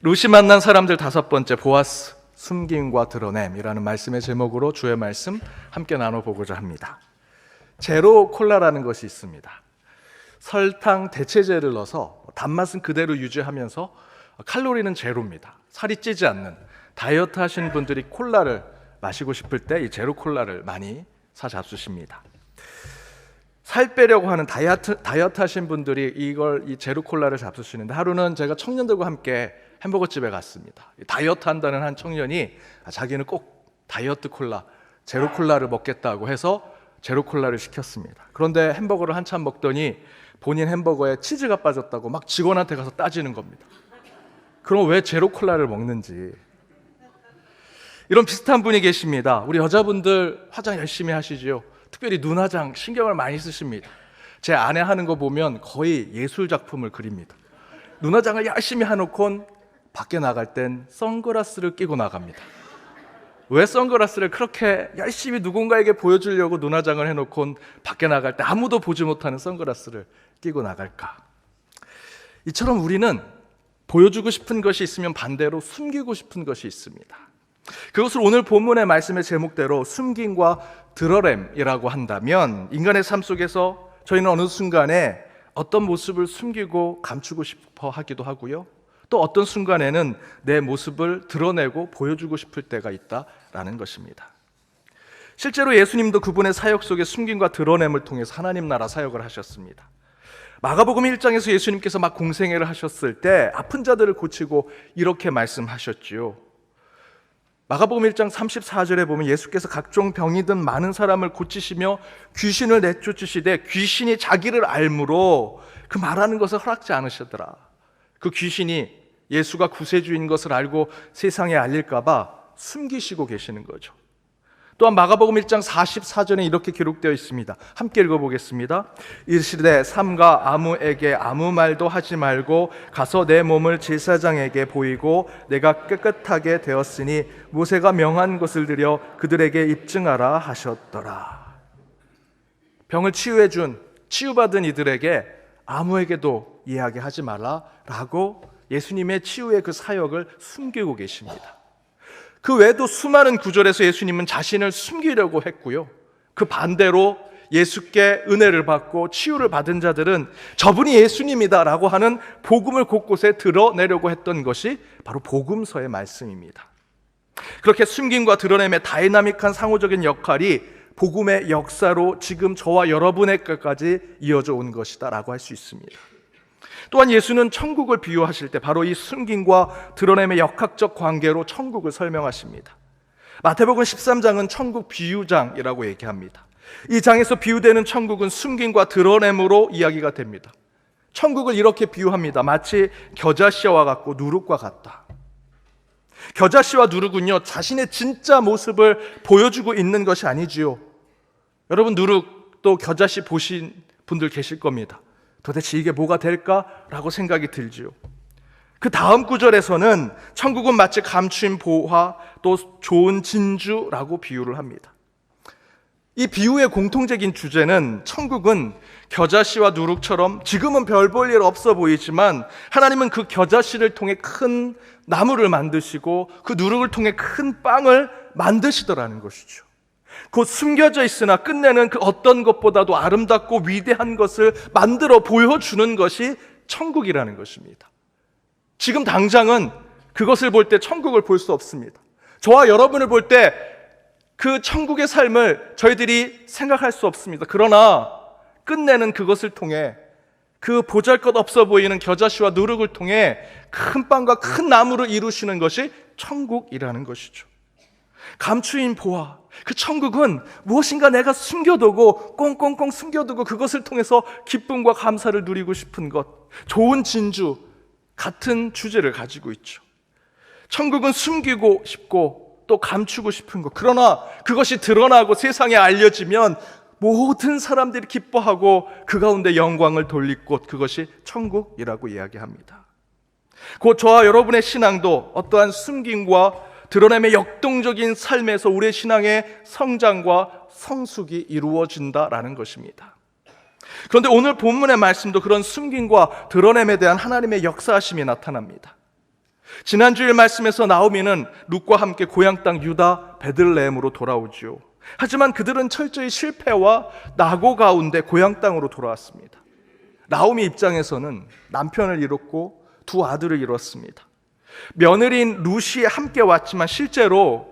룻이 만난 사람들 5번째, 보아스, 숨김과 드러냄이라는 말씀의 제목으로 주의 말씀 함께 나눠보고자 합니다. 제로 콜라라는 것이 있습니다. 설탕 대체제를 넣어서 단맛은 그대로 유지하면서 칼로리는 제로입니다. 살이 찌지 않는, 다이어트 하시는 분들이 콜라를 마시고 싶을 때 이 제로 콜라를 많이 사 잡수십니다. 살 빼려고 하는 다이어트 하신 분들이 이 제로 콜라를 잡수시는데, 하루는 제가 청년들과 함께 햄버거 집에 갔습니다. 다이어트 한다는 한 청년이 자기는 꼭 다이어트 콜라, 제로 콜라를 먹겠다고 해서 제로 콜라를 시켰습니다. 그런데 햄버거를 한참 먹더니 본인 햄버거에 치즈가 빠졌다고 막 직원한테 가서 따지는 겁니다. 그럼 왜 제로 콜라를 먹는지. 이런 비슷한 분이 계십니다. 우리 여자분들 화장 열심히 하시죠. 특별히 눈화장 신경을 많이 쓰십니다. 제 아내 하는 거 보면 거의 예술 작품을 그립니다. 눈화장을 열심히 해놓고 밖에 나갈 땐 선글라스를 끼고 나갑니다. 왜 선글라스를 그렇게 열심히 누군가에게 보여주려고 눈화장을 해놓고 밖에 나갈 때 아무도 보지 못하는 선글라스를 끼고 나갈까? 이처럼 우리는 보여주고 싶은 것이 있으면 반대로 숨기고 싶은 것이 있습니다. 그것을 오늘 본문의 말씀의 제목대로 숨김과 드러냄이라고 한다면, 인간의 삶 속에서 저희는 어느 순간에 어떤 모습을 숨기고 감추고 싶어 하기도 하고요, 또 어떤 순간에는 내 모습을 드러내고 보여주고 싶을 때가 있다라는 것입니다. 실제로 예수님도 그분의 사역 속에 숨김과 드러냄을 통해서 하나님 나라 사역을 하셨습니다. 마가복음 1장에서 예수님께서 막 공생애를 하셨을 때 아픈 자들을 고치고 이렇게 말씀하셨지요. 마가복음 1장 34절에 보면 예수께서 각종 병이 든 많은 사람을 고치시며 귀신을 내쫓으시되 귀신이 자기를 알므로 그 말하는 것을 허락지 않으시더라. 그 귀신이 예수가 구세주인 것을 알고 세상에 알릴까 봐 숨기시고 계시는 거죠. 또한 마가복음 1장 44절에 이렇게 기록되어 있습니다. 함께 읽어보겠습니다. 이르시되 삼가 아무에게 아무 말도 하지 말고 가서 내 몸을 제사장에게 보이고 내가 깨끗하게 되었으니 모세가 명한 것을 드려 그들에게 입증하라 하셨더라. 병을 치유받은 이들에게 아무에게도 이야기하지 말라라고 예수님의 치유의 그 사역을 숨기고 계십니다. 그 외에도 수많은 구절에서 예수님은 자신을 숨기려고 했고요, 그 반대로 예수께 은혜를 받고 치유를 받은 자들은 저분이 예수님이다라고 하는 복음을 곳곳에 드러내려고 했던 것이 바로 복음서의 말씀입니다. 그렇게 숨김과 드러냄의 다이나믹한 상호적인 역할이 복음의 역사로 지금 저와 여러분의 것까지 이어져 온 것이다 라고 할 수 있습니다. 또한 예수는 천국을 비유하실 때 바로 이 숨김과 드러냄의 역학적 관계로 천국을 설명하십니다. 마태복음 13장은 천국 비유장이라고 얘기합니다. 이 장에서 비유되는 천국은 숨김과 드러냄으로 이야기가 됩니다. 천국을 이렇게 비유합니다. 마치 겨자씨와 같고 누룩과 같다. 겨자씨와 누룩은요, 자신의 진짜 모습을 보여주고 있는 것이 아니지요. 여러분, 누룩 또 겨자씨 보신 분들 계실 겁니다. 도대체 이게 뭐가 될까라고 생각이 들지요. 그 다음 구절에서는 천국은 마치 감추인 보화 또 좋은 진주라고 비유를 합니다. 이 비유의 공통적인 주제는 천국은 겨자씨와 누룩처럼 지금은 별 볼 일 없어 보이지만 하나님은 그 겨자씨를 통해 큰 나무를 만드시고 그 누룩을 통해 큰 빵을 만드시더라는 것이죠. 곧 숨겨져 있으나 끝내는 그 어떤 것보다도 아름답고 위대한 것을 만들어 보여주는 것이 천국이라는 것입니다. 지금 당장은 그것을 볼 때 천국을 볼 수 없습니다. 저와 여러분을 볼 때 그 천국의 삶을 저희들이 생각할 수 없습니다. 그러나 끝내는 그것을 통해, 그 보잘것없어 보이는 겨자씨와 누룩을 통해 큰 빵과 큰 나무를 이루시는 것이 천국이라는 것이죠. 감추인 보화, 그 천국은 무엇인가 내가 숨겨두고 꽁꽁꽁 숨겨두고 그것을 통해서 기쁨과 감사를 누리고 싶은 것, 좋은 진주 같은 주제를 가지고 있죠. 천국은 숨기고 싶고 또 감추고 싶은 것, 그러나 그것이 드러나고 세상에 알려지면 모든 사람들이 기뻐하고 그 가운데 영광을 돌릴 곳, 그것이 천국이라고 이야기합니다. 곧 저와 여러분의 신앙도 어떠한 숨김과 드러냄의 역동적인 삶에서 우리의 신앙의 성장과 성숙이 이루어진다라는 것입니다. 그런데 오늘 본문의 말씀도 그런 숨김과 드러냄에 대한 하나님의 역사하심이 나타납니다. 지난 주일 말씀에서 나오미는 룻과 함께 고향 땅 유다 베들레헴으로 돌아오지요. 하지만 그들은 철저히 실패와 낙오 가운데 고향 땅으로 돌아왔습니다. 나오미 입장에서는 남편을 잃었고 두 아들을 잃었습니다. 며느리인 룻이 함께 왔지만 실제로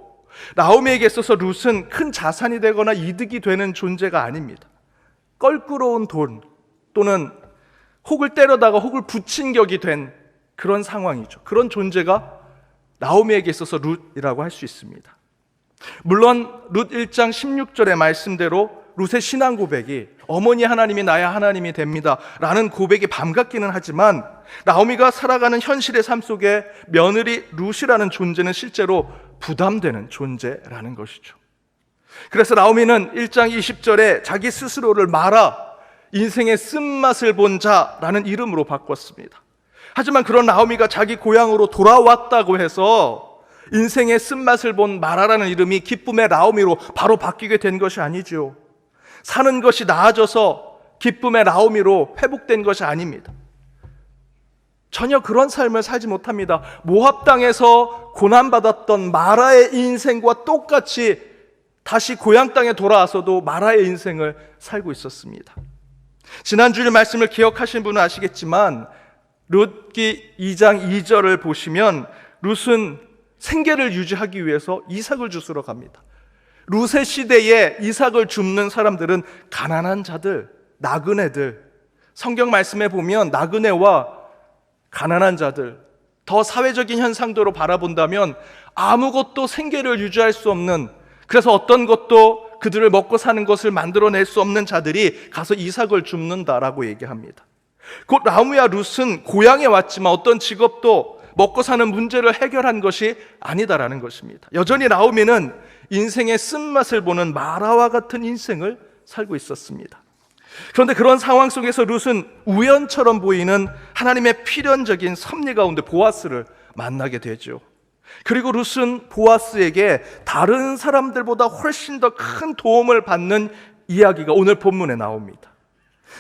나오미에게 있어서 룻은 큰 자산이 되거나 이득이 되는 존재가 아닙니다. 껄끄러운 돈 또는 혹을 때려다가 혹을 붙인 격이 된 그런 상황이죠. 그런 존재가 나오미에게 있어서 룻이라고 할 수 있습니다. 물론 룻 1장 16절의 말씀대로 룻의 신앙 고백이 어머니 하나님이 나의 하나님이 됩니다 라는 고백이 반갑기는 하지만 나오미가 살아가는 현실의 삶 속에 며느리 룻이라는 존재는 실제로 부담되는 존재라는 것이죠. 그래서 나오미는 1장 20절에 자기 스스로를 마라 인생의 쓴맛을 본 자라는 이름으로 바꿨습니다. 하지만 그런 나오미가 자기 고향으로 돌아왔다고 해서 인생의 쓴맛을 본 마라라는 이름이 기쁨의 나오미로 바로 바뀌게 된 것이 아니죠. 사는 것이 나아져서 기쁨의 나오미로 회복된 것이 아닙니다. 전혀 그런 삶을 살지 못합니다. 모압 땅에서 고난받았던 마라의 인생과 똑같이 다시 고향 땅에 돌아와서도 마라의 인생을 살고 있었습니다. 지난주일 말씀을 기억하신 분은 아시겠지만 룻기 2장 2절을 보시면 룻은 생계를 유지하기 위해서 이삭을 주스러 갑니다. 룻의 시대에 이삭을 줍는 사람들은 가난한 자들, 나그네들. 성경 말씀에 보면 나그네와 가난한 자들, 더 사회적인 현상도로 바라본다면 아무것도 생계를 유지할 수 없는, 그래서 어떤 것도 그들을 먹고 사는 것을 만들어낼 수 없는 자들이 가서 이삭을 줍는다라고 얘기합니다. 곧 나오미와 룻은 고향에 왔지만 어떤 직업도 먹고 사는 문제를 해결한 것이 아니다라는 것입니다. 여전히 나오미는 인생의 쓴맛을 보는 마라와 같은 인생을 살고 있었습니다. 그런데 그런 상황 속에서 룻은 우연처럼 보이는 하나님의 필연적인 섭리 가운데 보아스를 만나게 되죠. 그리고 룻은 보아스에게 다른 사람들보다 훨씬 더 큰 도움을 받는 이야기가 오늘 본문에 나옵니다.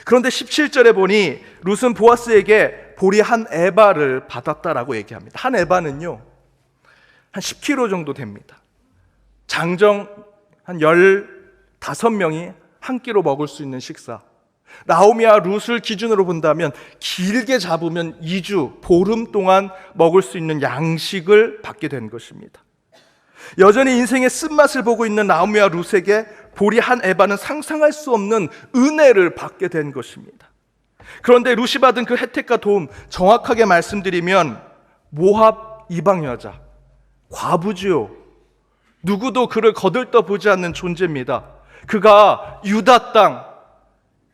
그런데 17절에 보니 룻은 보아스에게 보리 한 에바를 받았다라고 얘기합니다. 한 에바는요 한 10kg 정도 됩니다. 장정 한 15명이 한 끼로 먹을 수 있는 식사. 나오미와 룻을 기준으로 본다면 길게 잡으면 2주, 보름 동안 먹을 수 있는 양식을 받게 된 것입니다. 여전히 인생의 쓴맛을 보고 있는 나오미와 룻에게 보리 한 에바는 상상할 수 없는 은혜를 받게 된 것입니다. 그런데 룻이 받은 그 혜택과 도움, 정확하게 말씀드리면 모압 이방 여자, 과부지요. 누구도 그를 거들떠보지 않는 존재입니다. 그가 유다 땅,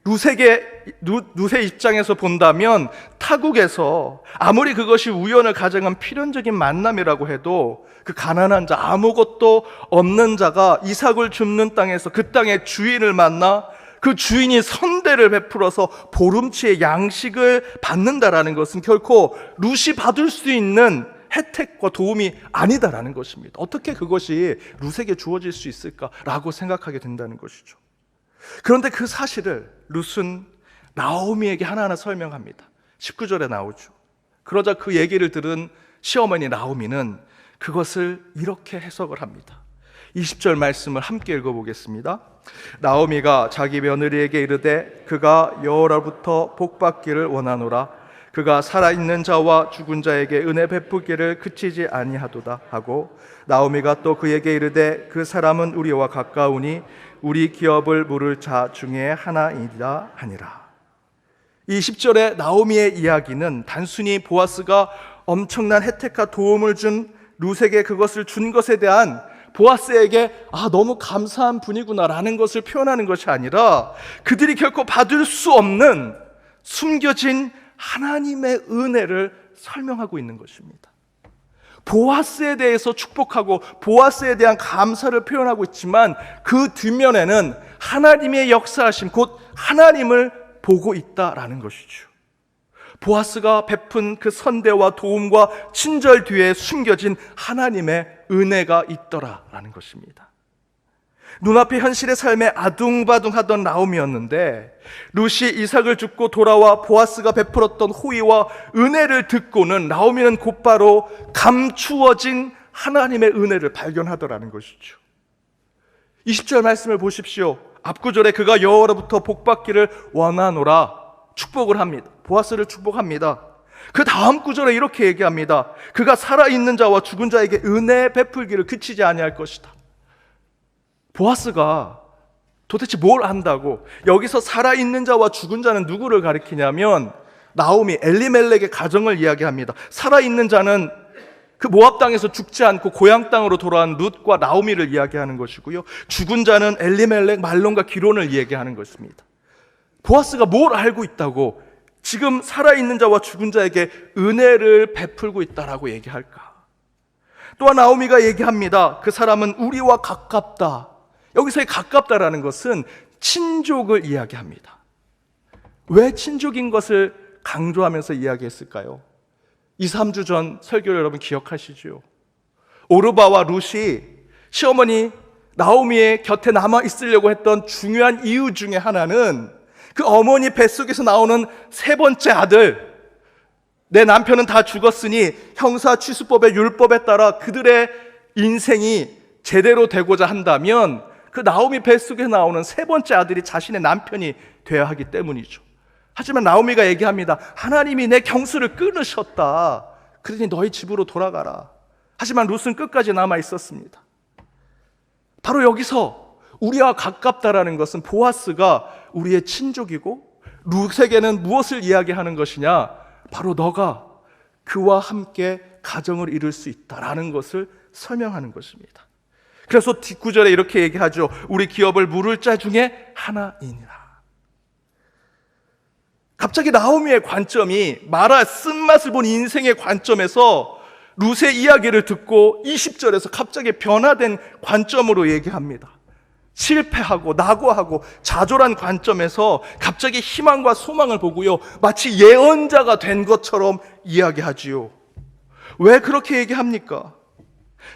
룻의 입장에서 본다면 타국에서 아무리 그것이 우연을 가정한 필연적인 만남이라고 해도 그 가난한 자, 아무것도 없는 자가 이삭을 줍는 땅에서 그 땅의 주인을 만나 그 주인이 선대를 베풀어서 보름치의 양식을 받는다라는 것은 결코 룻이 받을 수 있는 혜택과 도움이 아니다라는 것입니다. 어떻게 그것이 룻에게 주어질 수 있을까라고 생각하게 된다는 것이죠. 그런데 그 사실을 룻은 나오미에게 하나하나 설명합니다. 19절에 나오죠. 그러자 그 얘기를 들은 시어머니 나오미는 그것을 이렇게 해석을 합니다. 20절 말씀을 함께 읽어보겠습니다. 나오미가 자기 며느리에게 이르되 그가 여호와로부터 복받기를 원하노라. 그가 살아있는 자와 죽은 자에게 은혜 베푸기를 그치지 아니하도다 하고 나오미가 또 그에게 이르되 그 사람은 우리와 가까우니 우리 기업을 물을 자 중에 하나이다 하니라. 이 10절의 나오미의 이야기는 단순히 보아스가 엄청난 혜택과 도움을 준 룻에게 그것을 준 것에 대한 보아스에게 너무 감사한 분이구나라는 것을 표현하는 것이 아니라 그들이 결코 받을 수 없는 숨겨진 하나님의 은혜를 설명하고 있는 것입니다. 보아스에 대해서 축복하고 보아스에 대한 감사를 표현하고 있지만 그 뒷면에는 하나님의 역사하심, 곧 하나님을 보고 있다라는 것이죠. 보아스가 베푼 그 선대와 도움과 친절 뒤에 숨겨진 하나님의 은혜가 있더라라는 것입니다. 눈앞의 현실의 삶에 아둥바둥하던 나오미였는데 룻이 이삭을 죽고 돌아와 보아스가 베풀었던 호의와 은혜를 듣고는 나오미는 곧바로 감추어진 하나님의 은혜를 발견하더라는 것이죠. 20절 말씀을 보십시오. 앞구절에 그가 여호와로부터 복받기를 원하노라 축복을 합니다. 보아스를 축복합니다. 그 다음 구절에 이렇게 얘기합니다. 그가 살아있는 자와 죽은 자에게 은혜 베풀기를 그치지 아니할 것이다. 보아스가 도대체 뭘 안다고? 여기서 살아있는 자와 죽은 자는 누구를 가리키냐면 나오미, 엘리멜렉의 가정을 이야기합니다. 살아있는 자는 그 모압 땅에서 죽지 않고 고향 땅으로 돌아온 룻과 나오미를 이야기하는 것이고요. 죽은 자는 엘리멜렉, 말론과 기론을 이야기하는 것입니다. 보아스가 뭘 알고 있다고 지금 살아있는 자와 죽은 자에게 은혜를 베풀고 있다라고 얘기할까? 또한 나오미가 얘기합니다. 그 사람은 우리와 가깝다. 여기서의 가깝다라는 것은 친족을 이야기합니다. 왜 친족인 것을 강조하면서 이야기했을까요? 2, 3주 전 설교를 여러분 기억하시죠? 오르바와 룻이 시어머니 나오미의 곁에 남아 있으려고 했던 중요한 이유 중에 하나는 그 어머니 뱃속에서 나오는 세 번째 아들, 내 남편은 다 죽었으니 형사취수법의 율법에 따라 그들의 인생이 제대로 되고자 한다면 그 나오미 뱃속에 나오는 세 번째 아들이 자신의 남편이 되어야 하기 때문이죠. 하지만 나오미가 얘기합니다. 하나님이 내 경수를 끊으셨다. 그러니 너희 집으로 돌아가라. 하지만 룻은 끝까지 남아 있었습니다. 바로 여기서 우리와 가깝다라는 것은 보아스가 우리의 친족이고 룻에게는 무엇을 이야기하는 것이냐? 바로 너가 그와 함께 가정을 이룰 수 있다라는 것을 설명하는 것입니다. 그래서 뒷구절에 이렇게 얘기하죠. 우리 기업을 물을 자 중에 하나이니라. 갑자기 나오미의 관점이 마라 쓴맛을 본 인생의 관점에서 룻의 이야기를 듣고 20절에서 갑자기 변화된 관점으로 얘기합니다. 실패하고 낙오하고 좌절한 관점에서 갑자기 희망과 소망을 보고요, 마치 예언자가 된 것처럼 이야기하지요. 왜 그렇게 얘기합니까?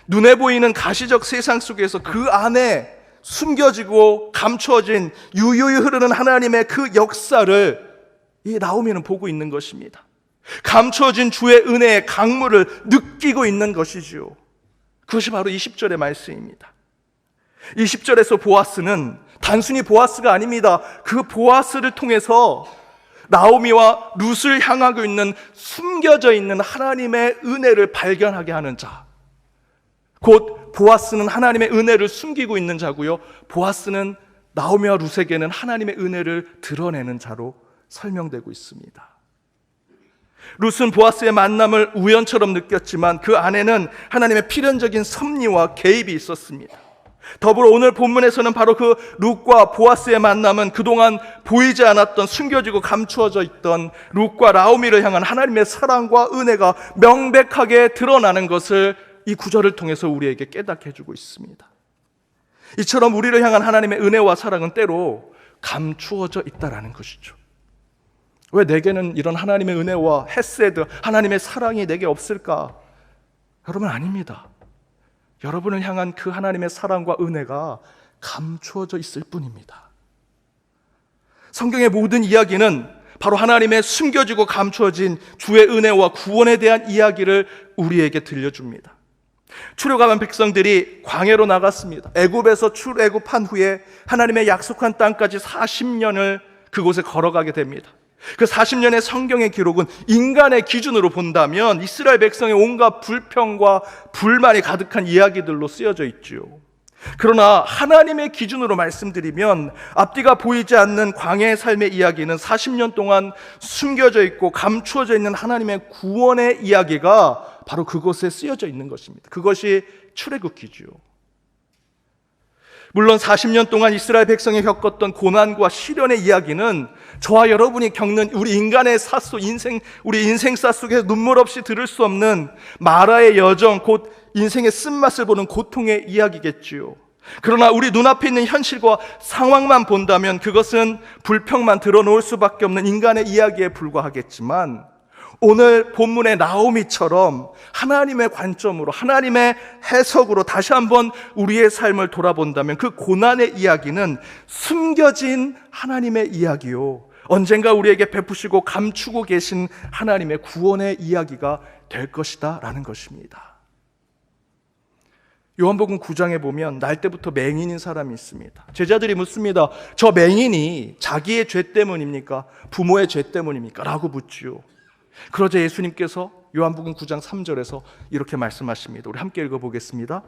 눈에 보이는 가시적 세상 속에서 그 안에 숨겨지고 감춰진 유유히 흐르는 하나님의 그 역사를 이 나오미는 보고 있는 것입니다. 감춰진 주의 은혜의 강물을 느끼고 있는 것이지요. 그것이 바로 20절의 말씀입니다. 20절에서 보아스는 단순히 보아스가 아닙니다. 그 보아스를 통해서 나오미와 룻을 향하고 있는 숨겨져 있는 하나님의 은혜를 발견하게 하는 자, 곧 보아스는 하나님의 은혜를 숨기고 있는 자고요, 보아스는 나오미와 룻에게는 하나님의 은혜를 드러내는 자로 설명되고 있습니다. 룻은 보아스의 만남을 우연처럼 느꼈지만 그 안에는 하나님의 필연적인 섭리와 개입이 있었습니다. 더불어 오늘 본문에서는 바로 그 룻과 보아스의 만남은 그동안 보이지 않았던, 숨겨지고 감추어져 있던 룻과 나오미를 향한 하나님의 사랑과 은혜가 명백하게 드러나는 것을 이 구절을 통해서 우리에게 깨닫게 해주고 있습니다. 이처럼 우리를 향한 하나님의 은혜와 사랑은 때로 감추어져 있다라는 것이죠. 왜 내게는 이런 하나님의 은혜와 헤세드, 하나님의 사랑이 내게 없을까? 여러분, 아닙니다. 여러분을 향한 그 하나님의 사랑과 은혜가 감추어져 있을 뿐입니다. 성경의 모든 이야기는 바로 하나님의 숨겨지고 감추어진 주의 은혜와 구원에 대한 이야기를 우리에게 들려줍니다. 출애굽한 백성들이 광야로 나갔습니다. 애굽에서 출애굽한 후에 하나님의 약속한 땅까지 40년을 그곳에 걸어가게 됩니다. 그 40년의 성경의 기록은 인간의 기준으로 본다면 이스라엘 백성의 온갖 불평과 불만이 가득한 이야기들로 쓰여져 있죠. 그러나 하나님의 기준으로 말씀드리면 앞뒤가 보이지 않는 광야의 삶의 이야기는 40년 동안 숨겨져 있고 감추어져 있는 하나님의 구원의 이야기가 바로 그곳에 쓰여져 있는 것입니다. 그것이 출애굽기죠. 물론 40년 동안 이스라엘 백성이 겪었던 고난과 시련의 이야기는 저와 여러분이 겪는 우리 인간의 삿소, 우리 인생사 속에서 눈물 없이 들을 수 없는 마라의 여정, 곧 인생의 쓴맛을 보는 고통의 이야기겠지요. 그러나 우리 눈앞에 있는 현실과 상황만 본다면 그것은 불평만 드러놓을 수밖에 없는 인간의 이야기에 불과하겠지만, 오늘 본문의 나오미처럼 하나님의 관점으로, 하나님의 해석으로 다시 한번 우리의 삶을 돌아본다면 그 고난의 이야기는 숨겨진 하나님의 이야기요, 언젠가 우리에게 베푸시고 감추고 계신 하나님의 구원의 이야기가 될 것이다 라는 것입니다. 요한복음 9장에 보면 날 때부터 맹인인 사람이 있습니다. 제자들이 묻습니다. 저 맹인이 자기의 죄 때문입니까? 부모의 죄 때문입니까? 라고 묻지요. 그러자 예수님께서 요한복음 9장 3절에서 이렇게 말씀하십니다. 우리 함께 읽어보겠습니다.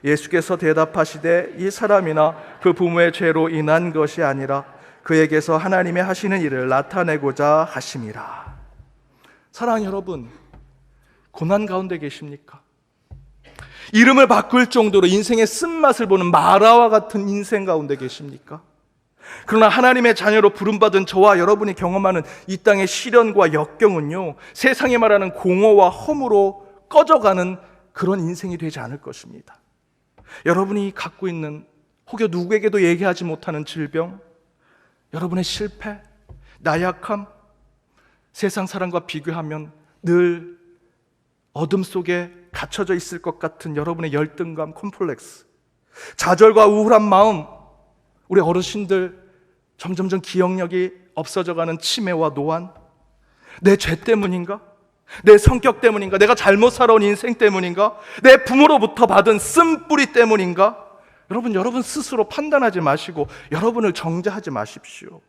예수께서 대답하시되 이 사람이나 그 부모의 죄로 인한 것이 아니라 그에게서 하나님의 하시는 일을 나타내고자 하심이라. 사랑하는 여러분, 고난 가운데 계십니까? 이름을 바꿀 정도로 인생의 쓴맛을 보는 마라와 같은 인생 가운데 계십니까? 그러나 하나님의 자녀로 부름받은 저와 여러분이 경험하는 이 땅의 시련과 역경은요, 세상에 말하는 공허와 허무로 꺼져가는 그런 인생이 되지 않을 것입니다. 여러분이 갖고 있는 혹여 누구에게도 얘기하지 못하는 질병, 여러분의 실패, 나약함, 세상 사람과 비교하면 늘 어둠 속에 갇혀져 있을 것 같은 여러분의 열등감, 콤플렉스, 좌절과 우울한 마음, 우리 어르신들 점점점 기억력이 없어져가는 치매와 노안, 내 죄 때문인가? 내 성격 때문인가? 내가 잘못 살아온 인생 때문인가? 내 부모로부터 받은 쓴뿌리 때문인가? 여러분 스스로 판단하지 마시고 여러분을 정죄하지 마십시오.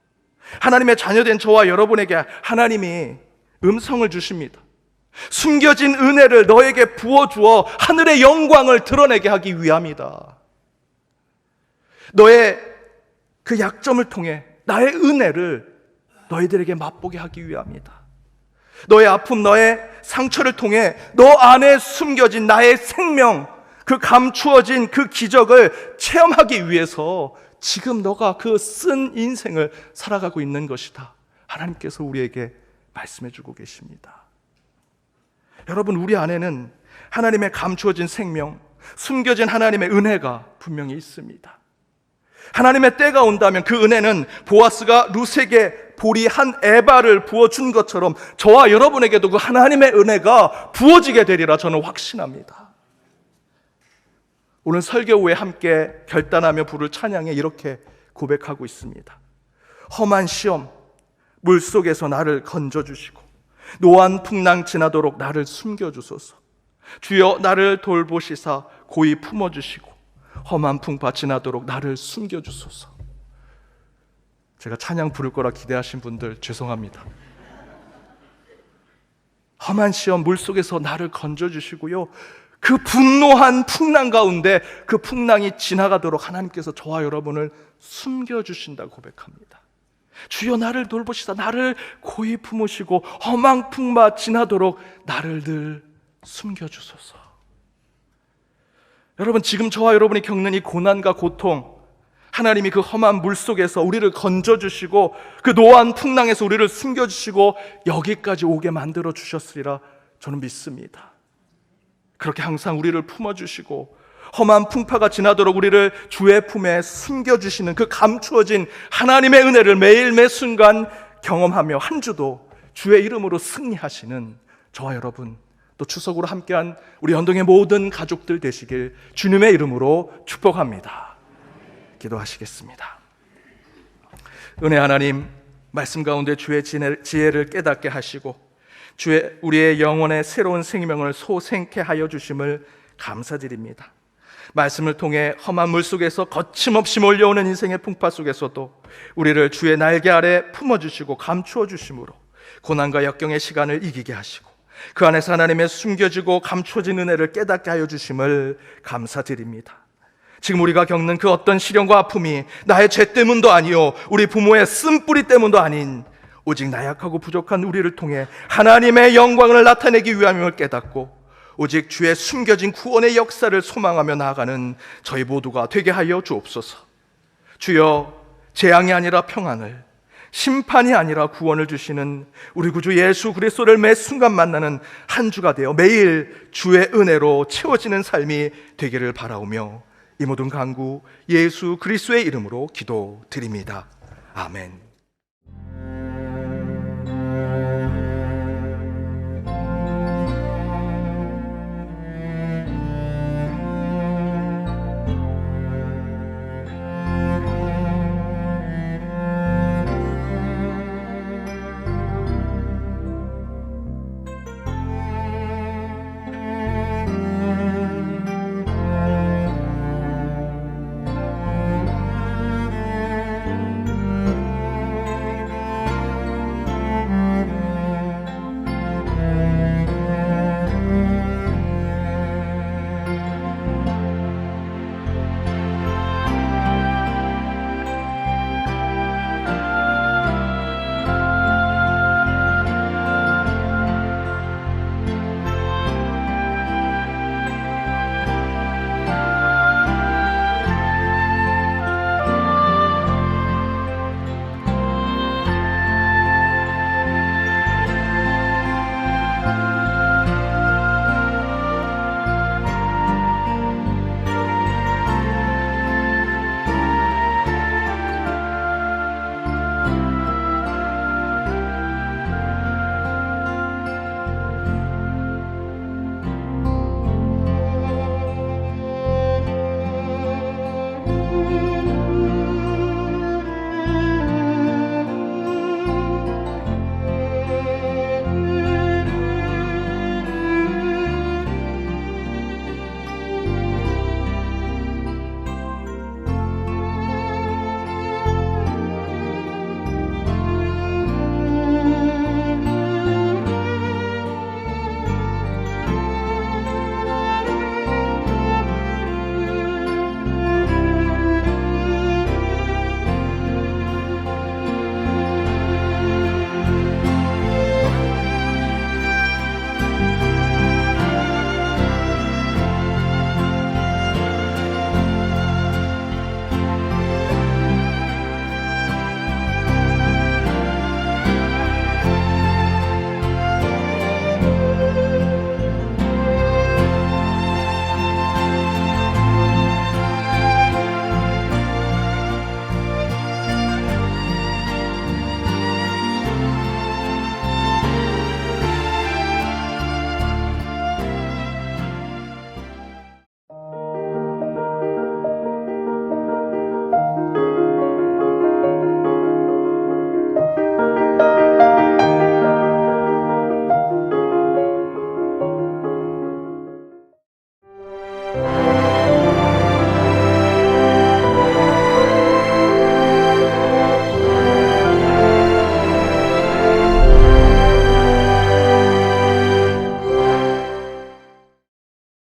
하나님의 자녀된 저와 여러분에게 하나님이 음성을 주십니다. 숨겨진 은혜를 너에게 부어주어 하늘의 영광을 드러내게 하기 위함이다. 너의 그 약점을 통해 나의 은혜를 너희들에게 맛보게 하기 위함이다. 너의 아픔, 너의 상처를 통해 너 안에 숨겨진 나의 생명, 그 감추어진 그 기적을 체험하기 위해서 지금 너가 그 쓴 인생을 살아가고 있는 것이다. 하나님께서 우리에게 말씀해 주고 계십니다. 여러분, 우리 안에는 하나님의 감추어진 생명, 숨겨진 하나님의 은혜가 분명히 있습니다. 하나님의 때가 온다면 그 은혜는 보아스가 룻에게 보리 한 에바를 부어준 것처럼 저와 여러분에게도 그 하나님의 은혜가 부어지게 되리라 저는 확신합니다. 오늘 설교 후에 함께 결단하며 부를 찬양에 이렇게 고백하고 있습니다. 험한 시험, 물속에서 나를 건져주시고 노안 풍랑 지나도록 나를 숨겨주소서. 주여 나를 돌보시사 고이 품어주시고 험한 풍파 지나도록 나를 숨겨주소서. 제가 찬양 부를 거라 기대하신 분들 죄송합니다. 험한 시험 물속에서 나를 건져주시고요, 그 분노한 풍랑 가운데 그 풍랑이 지나가도록 하나님께서 저와 여러분을 숨겨주신다고 고백합니다. 주여 나를 돌보시사 나를 고이 품으시고 험한 풍파 지나도록 나를 늘 숨겨주소서. 여러분, 지금 저와 여러분이 겪는 이 고난과 고통, 하나님이 그 험한 물속에서 우리를 건져주시고 그 노한 풍랑에서 우리를 숨겨주시고 여기까지 오게 만들어 주셨으리라 저는 믿습니다. 그렇게 항상 우리를 품어주시고 험한 풍파가 지나도록 우리를 주의 품에 숨겨주시는 그 감추어진 하나님의 은혜를 매일 매 순간 경험하며 한 주도 주의 이름으로 승리하시는 저와 여러분, 또 추석으로 함께한 우리 연동의 모든 가족들 되시길 주님의 이름으로 축복합니다. 기도하시겠습니다. 은혜 하나님, 말씀 가운데 주의 지혜를 깨닫게 하시고 우리의 영혼의 새로운 생명을 소생케 하여 주심을 감사드립니다. 말씀을 통해 험한 물 속에서 거침없이 몰려오는 인생의 풍파 속에서도 우리를 주의 날개 아래 품어주시고 감추어 주심으로 고난과 역경의 시간을 이기게 하시고 그 안에서 하나님의 숨겨지고 감추어진 은혜를 깨닫게 하여 주심을 감사드립니다. 지금 우리가 겪는 그 어떤 시련과 아픔이 나의 죄 때문도 아니요 우리 부모의 쓴뿌리 때문도 아닌 오직 나약하고 부족한 우리를 통해 하나님의 영광을 나타내기 위함임을 깨닫고 오직 주의 숨겨진 구원의 역사를 소망하며 나아가는 저희 모두가 되게 하여 주옵소서. 주여, 재앙이 아니라 평안을, 심판이 아니라 구원을 주시는 우리 구주 예수 그리스도를 매 순간 만나는 한 주가 되어 매일 주의 은혜로 채워지는 삶이 되기를 바라오며 이 모든 간구 예수 그리스도의 이름으로 기도드립니다. 아멘.